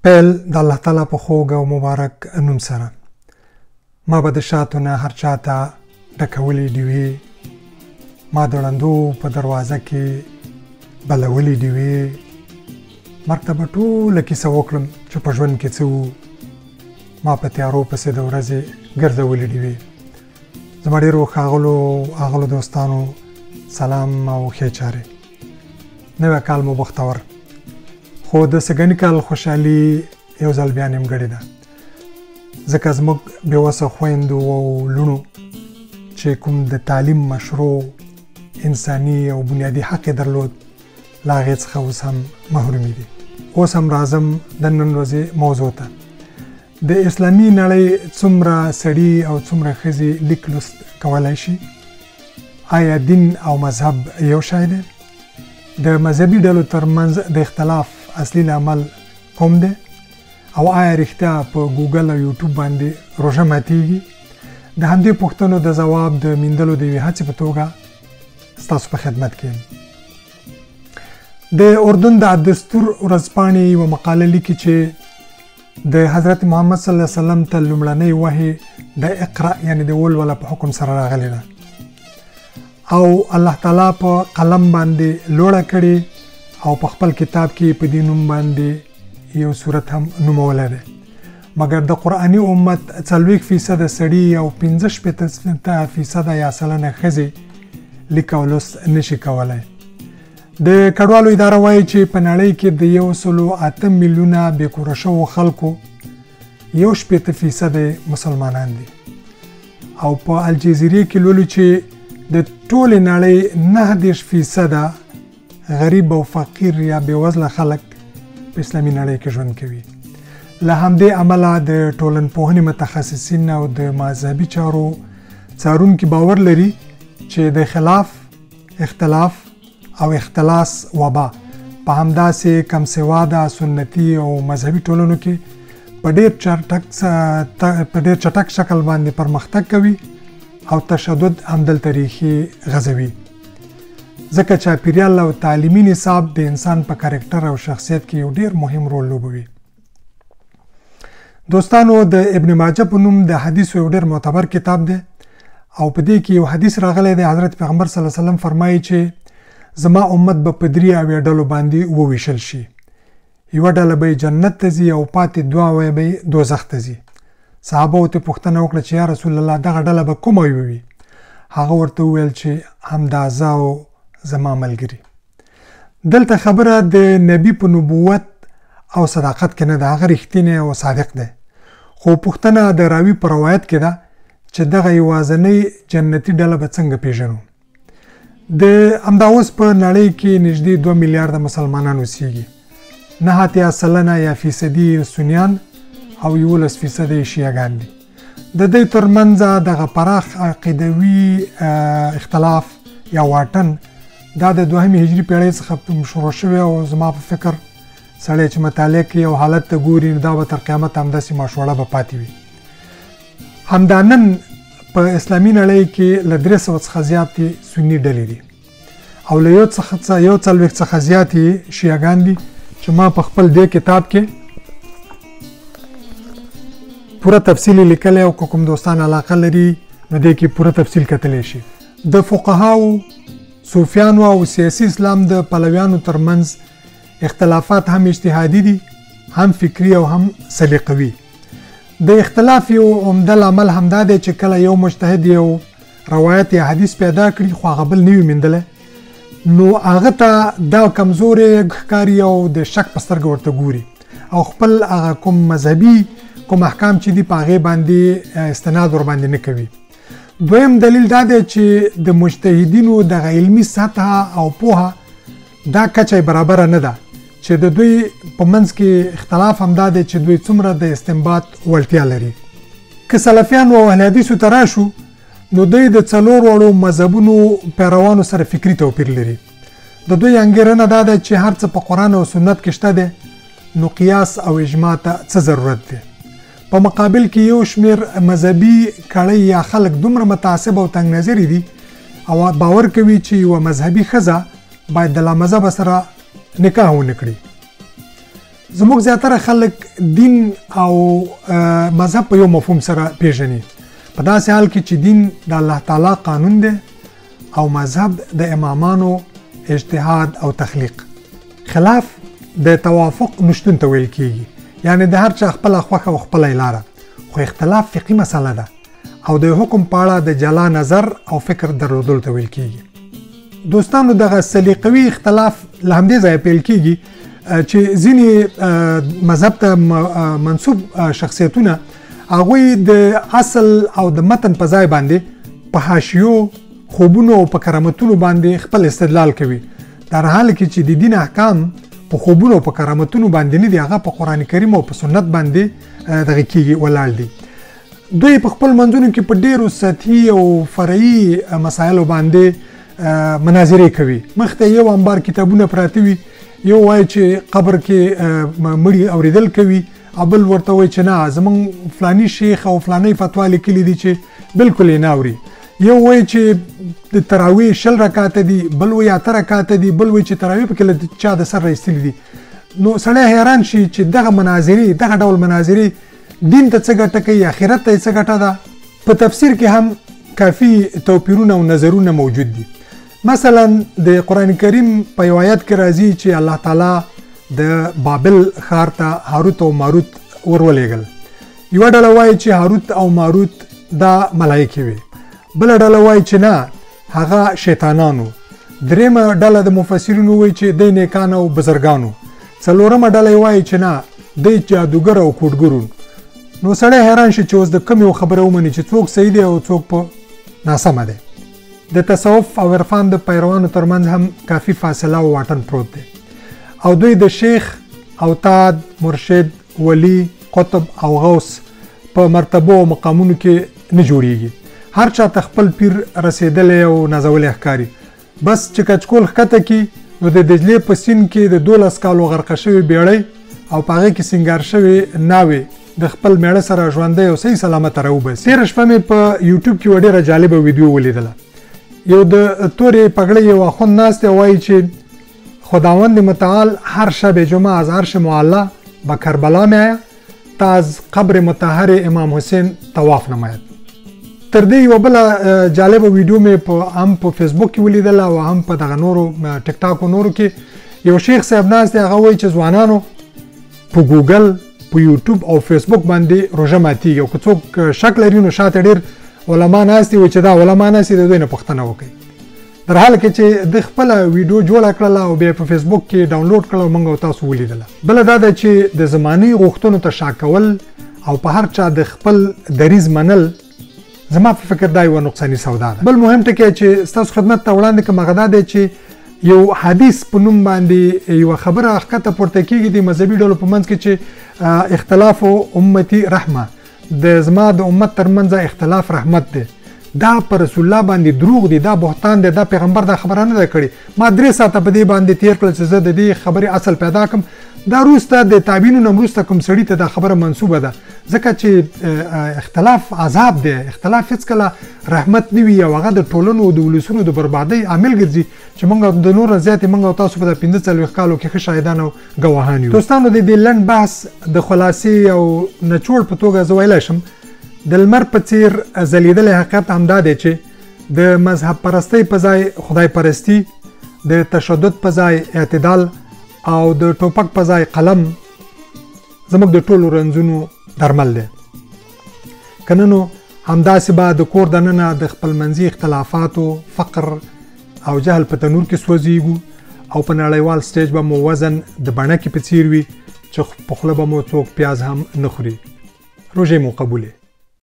پیل د الله تعالی په خوږ او مبارک نوم سره. ما به د شاتو نه هر چاته ډکولې ډیوې، ما د ړندو په دروازه کې بلولې ډیوې، مرګ ته به ټوله کیسه وکړم چې په ژوند کې څه وو، ما په تیارو پسې د ورځې ګرځولې ډیوې. زما ډېرو ښاغلو دوستانو سلام او ښې چارې. نوی کال مو بختور، خو د سږني کال خوشحالي یو ځل بیا نیمګړې ده، ځکه زموږ بېوسه خویندو او لوڼو چې کوم د تعلیم مشروع انساني او بنیادي حق یې درلود، له هغې څخه اوس هم محرومي دي. اوس هم راځم د نن ورځې موضوع ته. د اسلامي نړۍ څومره سړي او څومره ښځې لیک لوست کولی شي؟ آیا دین او مذهب یو شی دی؟ د مذهبي ډلو ترمنځ د اختلاف اصلي لامل کوم دی؟ او آیا رښتیا په ګوګل او یوټیوب باندې روژه ماتیږي؟ د همدې پوښتنو د ځواب د میندلو د یوې هڅې په توګه ستاسو په خدمت کې یم. د اردن د الدستور ورځپاڼې یوه مقاله لیکي چې د حضرت محمد صلی الله علیه وسلم ته لومړنۍ وحی د اقرا یعنی د ولوله په حکم سره راغلی ده، او الله تعالی په قلم باندې لوړه کړي او په خپل کتاب کې په دې نوم باندې یو صورت هم نومولی دی. مګر د قرآني امت 40% سړي او 65% یا سلنه ښځې لیک او لوست نشي کولی. د کډوالو اداره وایي چې په نړۍ کې د 108 میلیونه بې کوره شوو خلکو 61% مسلمانان دي، او په الجزیرې کې لولو چې د ټولې نړۍ 90% غریب او فقیر یا بېوزله خلک په اسلامي نړۍ کې ژوند کوي. له همدې امله د ټولنپوهنې متخصصین او د مذهبي چارو څارونکي باور لري چې د خلاف، اختلاف او اختلاس وبا په همداسې کم سواده سنتي او مذهبي ټولنو کې په ډېر چټک شکل باندې پرمختګ کوي او تشدد همدلته ریښې غځوي، ځکه چاپیریال او تعلیمي نصاب د انسان په کرکټر او شخصیت کې یو ډېر مهم رول لوبوي. دوستانو، د ابن ماجه په نوم د حدیثو یو ډېر معتبر کتاب دی، او په دې کې یو حدیث راغلی دی. حضرت پیغمبر صلی الله علیه وسلم فرمایي چې زما امت به په 3 ډلو باندې وویشل شي. یوه ډله به جنت ته ځي او پاتې 2 به دوزخ ته ځي. صحابه ورته پوښتنه وکړه چې یا رسول الله دغه ډله به کومه وي؟ هغه ورته وویل چې همدا زه او زما ملګري. دلته خبره د نبی په نبوت او صداقت کې نه ده، هغه رښتینی او صادق دی، خو پوښتنه د راوي په روایت کې ده چې دغه یوازنۍ جنتي ډله به څنګه پیژنو؟ د همدا اوس په نړۍ کې نږدې 2 میلیارده مسلمانان اوسیږي، 9 یا فیصدي سنیان او 11% شیعهګان دي. د دې ترمنځ دغه پراخ عقیدوي اختلاف یا واټن دا د 2 هجري پیړۍ څخه شروع شوی، او زما په فکر سړی چې مطالعه کوي او حالت ته ګوري نو دا به تر قیامت همداسې ماشوړه به پاتې وي. همدا نن په اسلامي نړۍ کې له 300 څخه زیاتې سني ډلې دي، او له 140 څخه زیاتې شیعهګان دي چې ما په خپل دې کتاب کې پوره تفصیل لیکلی، او کوم دوستان علاقه لري نو دې کې پوره تفصیل کتلی شي. د فقهاو، صوفیانو او سیاسي اسلام د پلویانو ترمنځ اختلافات هم اجتهادي دي، هم فکري او هم سلیقوي. د اختلاف یو عمده لامل همدا دی چې کله یو مجتهد یو روایت یا حدیث پیدا کړي خو هغه بل نه وي موندلی، نو هغه ته دا کمزورې ښکاري او د شک په سترګه ورته ګوري، او خپل هغه کوم مذهبي کوم احکام چې دي په هغې باندې استناد ورباندې نه کوي. دویم دلیل دا دی چې د مجتهدینو دغه علمي سطحه او پوهه دا کچه برابره نه ده، چې د دوی په منځ کې اختلاف همدا دی چې دوی څومره د استنباط وړتیا لري. که سلفیانو او اهل حدیثو ته راشو نو دوی د 4 وړو مذهبونو پیروانو سره فکري توپیر لري. د دوی انګیرنه دا ده چې هر څه په قرآن او سنت کې شته دی، نو قیاس او اجماع ته څه ضرورت دی؟ په مقابل کې یو شمیر مذهبي کړۍ یا خلک دومره متعصب او تنګ نظري دي او باور کوي چې یوه مذهبي ښځه باید د لامذهبه سره نکاح ونه کړي. زموږ زیاتره خلک دین او مذهب په یو مفهوم سره پیژني، په داسې حال کې چې دین د الله تعالی قانون دی او مذهب د امامانو اجتهاد او تخلیق. خلاف د توافق نشتون ته ویل کیږي، یعنی د هر چا خپله خوښه او خپله لاره، خو اختلاف فقهي مسله ده او د حکم په اړه د جلا نظر او فکر درلودلو ته ویل کیږي. دوستانو دغه سلیقوي اختلاف له همدې ځایه پیل کیږي چې ځینې مذهب ته منسوب شخصیتونه هغوی د اصل او د متن په ځای باندې په حاشیو، خوبونو او په کرامتونو باندې خپل استدلال کوي، در حال کې چې د دین احکام په خوبونو او په کرامتونو باندې نه دي، هغه په قرآن کریم او په سنت باندې دغه کیږي ولاړ دي. دوی په خپل منځونو کې په ډیرو سطحي او فرعي مسایلو باندې مناظرې کوي. مخته یو انبار کتابونه پراته وي، یو وایي چې قبر کې مړي اوریدل کوي، او بل ورته وایي چې نه زمونږ فلانی شیخ او فلانی فتوا لیکلي دي چې بالکل یې نه اوري. یو وایي چې د تراویح 20 رکعاته دي، بل وایي 8 رکعاته دي، بل وایي چې تراویح پکې له چا د سر راایستلي دي. نو سړی حیران شي چې دغه مناظرې، دغه ډول مناظرې دین ته څه ګټه کوي، آخرت ته یې څه ګټه ده. په تفسیر کې هم کافي توپیرونه او نظرونه موجود دي. مثلا د قرآن کریم په یو آیت کې راځي چې الله تعالی د بابل ښار ته هاروت او ماروت ورولېږل. یوه ډله وایي چې هاروت او ماروت دا ملایکې وي، بله ډله وایي چې نه هغه شیطانانو، درېیمه ډله د مفسرینو وایي چې دی نیکان او بزرګانو، څلورمه ډله وایي چې نه دی جادوګر او کوډګرو. نو سړی حیران شي چې اوس د کوم یو خبره ومني چې څوک صحیح دی او څوک په ناسمه دی. د تصوف او عرفان د پیروانو ترمنځ هم کافي فاصله او واټن پروت دی، او دوی د شیخ او تاد، مرشد، ولی، قطب او غوث په مرتبو او مقامونو کې نه جوړیږي. هر چا ته خپل پیر رسیدلی او نازولی ښکاري. بس چې کچکول ښکته کی نو د دجلې په سیند کې د 12 کالو غرقه شوې بیړۍ او په هغې کې سینګار شوې ناوې د خپل میړه سره ژوندی او صحیح سلامته راوباسي. تېره شپه مې په یوټیوب کې یوه ډېره جالبه ویډیو ولیدله. یو د تورې پګړۍ یو اخوند ناست دی، وایي چې خداوند متعال هر شب جمعه از عرش معلا به کربلا میآید تا از قبر مطهر امام حسین طواف نماید. تر دې یوه بله جالبه ویډیو مې هم په فیسبوک کې ولیدله او هم په دغه نورو ټیک ټاک او نورو کې. یو شیخ صاحب ناست دی، هغه وایي چې ځوانانو په ګوګل، په یوټیوب او فیسبوک باندې روژه ماتیږي، او که څوک شک لري نو شاته ډېر علما ناست دي، وایي چې دا علما ناست دي، د دوی نه پوښتنه وکړئ. در حال کې چې د خپله ویډیو جوړه کړله او بیا په فیسبوک کې ډاونلوډ کړله او موږ او تاسو ولیدله. بله دا ده چې د زمانې غوښتنو ته شا کول او په هر چا د خپل دریځ منل زما په فکر دا یوه نقصاني سودا ده. بل مهم ټکی چې ستاسو خدمت ته وړاندې کوم هغه دا دی چې یو حدیث په نوم باندې یوه خبره ښکته پورته کېږي د مذهبي ډلو په منځ کې چې اختلاف امتي رحمه، د زما د امت ترمنځ اختلاف رحمت دی. دا پر رسول الله باندې دروغ دی، دا بهتان دی، دا پیغمبر دا خبره نه ده کړې. ما 3 ساعته په دې باندې تیر کړل چې زه د دې خبرې اصل پیدا کړم. دا وروسته د تابعینو نه وروسته کوم سړي ته دا خبره منسوبه ده، ځکه چې اختلاف عذاب دی، اختلاف هېڅکله رحمت نه وي او هغه د ټولنو او د ولسونو د بربادۍ عامل ګرځي چې موږ د نور زیاتې موږ او تاسو په 45 کالو کې ښه شاهدان او ګواهان یو. دوستانو د دې لنډ بحث د خلاصې او نچوړ په توګه زه ویلی شم د لمر په څیر ځلیدلی حقیقت همدا دی چې د مذهب پرستۍ په ځای خدای پرستی، د تشدد په ځای اعتدال او د ټوپک په ځای قلم زموږ د ټولو رنځونو درمل دی. که نه نو همداسې به د کور دننه د خپلمنځي اختلافاتو، فقر او جهل په تنور کې سوځېږو او په نړیوال سټیج به مو وزن د بڼکې په څیر وي چې په خوله به مو څوک پیاز هم نه خوري. روژې مو قبولې.